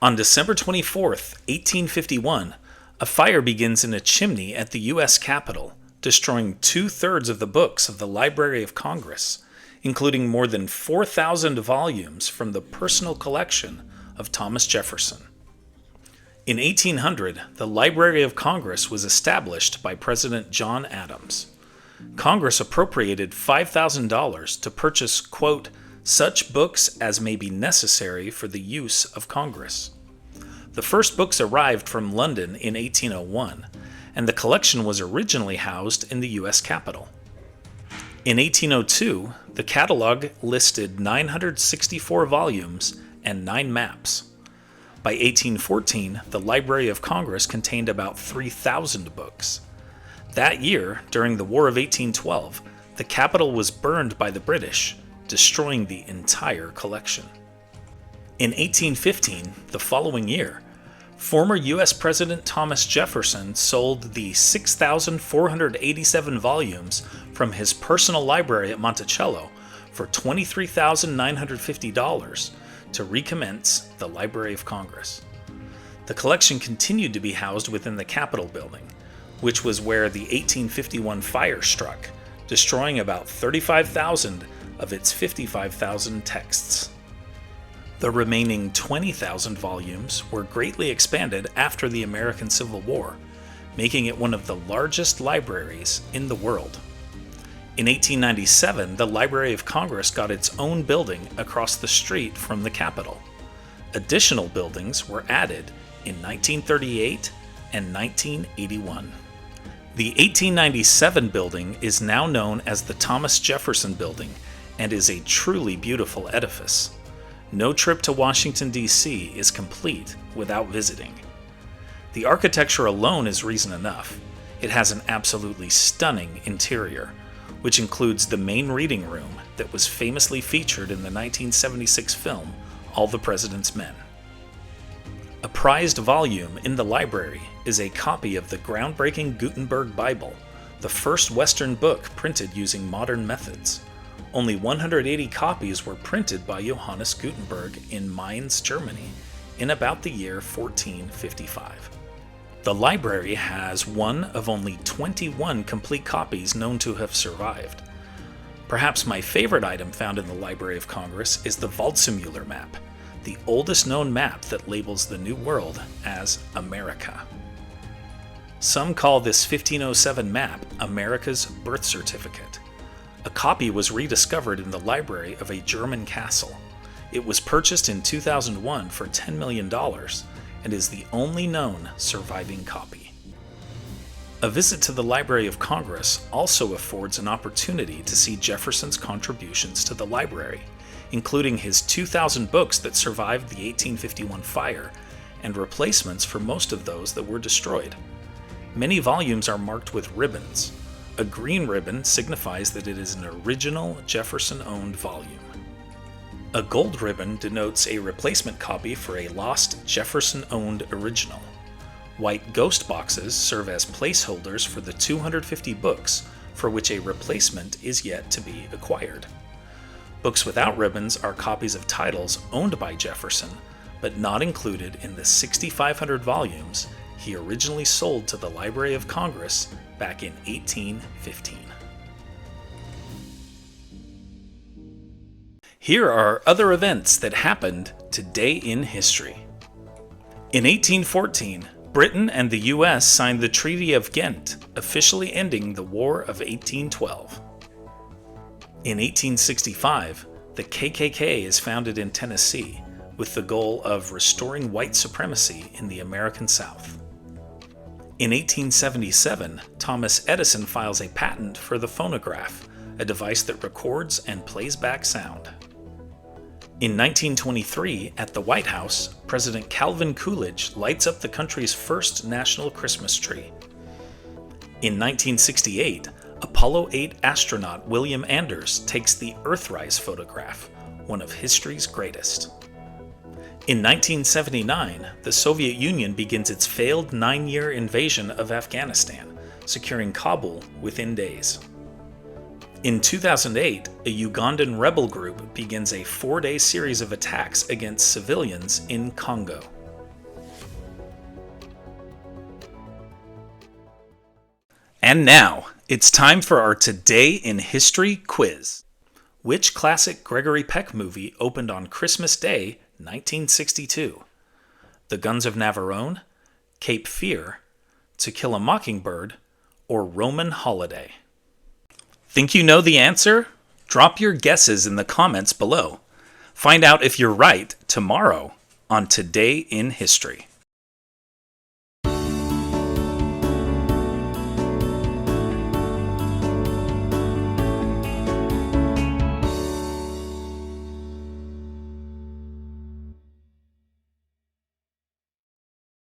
On December 24th, 1851, a fire begins in a chimney at the U.S. Capitol, destroying 2/3 of the books of the Library of Congress, including more than 4,000 volumes from the personal collection of Thomas Jefferson. In 1800, the Library of Congress was established by President John Adams. Congress appropriated $5,000 to purchase, quote, such books as may be necessary for the use of Congress. The first books arrived from London in 1801, and the collection was originally housed in the U.S. Capitol. In 1802, the catalog listed 964 volumes and 9 maps. By 1814, the Library of Congress contained about 3,000 books. That year, during the War of 1812, the Capitol was burned by the British, destroying the entire collection. In 1815, the following year, former U.S. President Thomas Jefferson sold the 6,487 volumes from his personal library at Monticello for $23,950 to recommence the Library of Congress. The collection continued to be housed within the Capitol building, which was where the 1851 fire struck, destroying about 35,000 of its 55,000 texts. The remaining 20,000 volumes were greatly expanded after the American Civil War, making it one of the largest libraries in the world. In 1897, the Library of Congress got its own building across the street from the Capitol. Additional buildings were added in 1938 and 1981. The 1897 building is now known as the Thomas Jefferson Building and is a truly beautiful edifice. No trip to Washington, D.C. is complete without visiting. The architecture alone is reason enough. It has an absolutely stunning interior, which includes the main reading room that was famously featured in the 1976 film All the President's Men. A prized volume in the library is a copy of the groundbreaking Gutenberg Bible, the first Western book printed using modern methods. Only 180 copies were printed by Johannes Gutenberg in Mainz, Germany, in about the year 1455. The library has one of only 21 complete copies known to have survived. Perhaps my favorite item found in the Library of Congress is the Waldseemüller map, the oldest known map that labels the New World as America. Some call this 1507 map America's birth certificate. A copy was rediscovered in the library of a German castle. It was purchased in 2001 for $10 million and is the only known surviving copy. A visit to the Library of Congress also affords an opportunity to see Jefferson's contributions to the library, including his 2,000 books that survived the 1851 fire and replacements for most of those that were destroyed. Many volumes are marked with ribbons. A green ribbon signifies that it is an original Jefferson-owned volume. A gold ribbon denotes a replacement copy for a lost Jefferson-owned original. White ghost boxes serve as placeholders for the 250 books for which a replacement is yet to be acquired. Books without ribbons are copies of titles owned by Jefferson, but not included in the 6,500 volumes he originally sold to the Library of Congress back in 1815. Here are other events that happened today in history. In 1814, Britain and the U.S. signed the Treaty of Ghent, officially ending the War of 1812. In 1865, the KKK is founded in Tennessee with the goal of restoring white supremacy in the American South. In 1877, Thomas Edison files a patent for the phonograph, a device that records and plays back sound. In 1923, at the White House, President Calvin Coolidge lights up the country's first national Christmas tree. In 1968, Apollo 8 astronaut William Anders takes the Earthrise photograph, one of history's greatest. In 1979, the Soviet Union begins its failed 9-year invasion of Afghanistan, securing Kabul within days. In 2008, a Ugandan rebel group begins a 4-day series of attacks against civilians in Congo. And now, it's time for our Today in History quiz. Which classic Gregory Peck movie opened on Christmas Day, 1962? The Guns of Navarone, Cape Fear, To Kill a Mockingbird, or Roman Holiday? Think you know the answer? Drop your guesses in the comments below. Find out if you're right tomorrow on Today in History.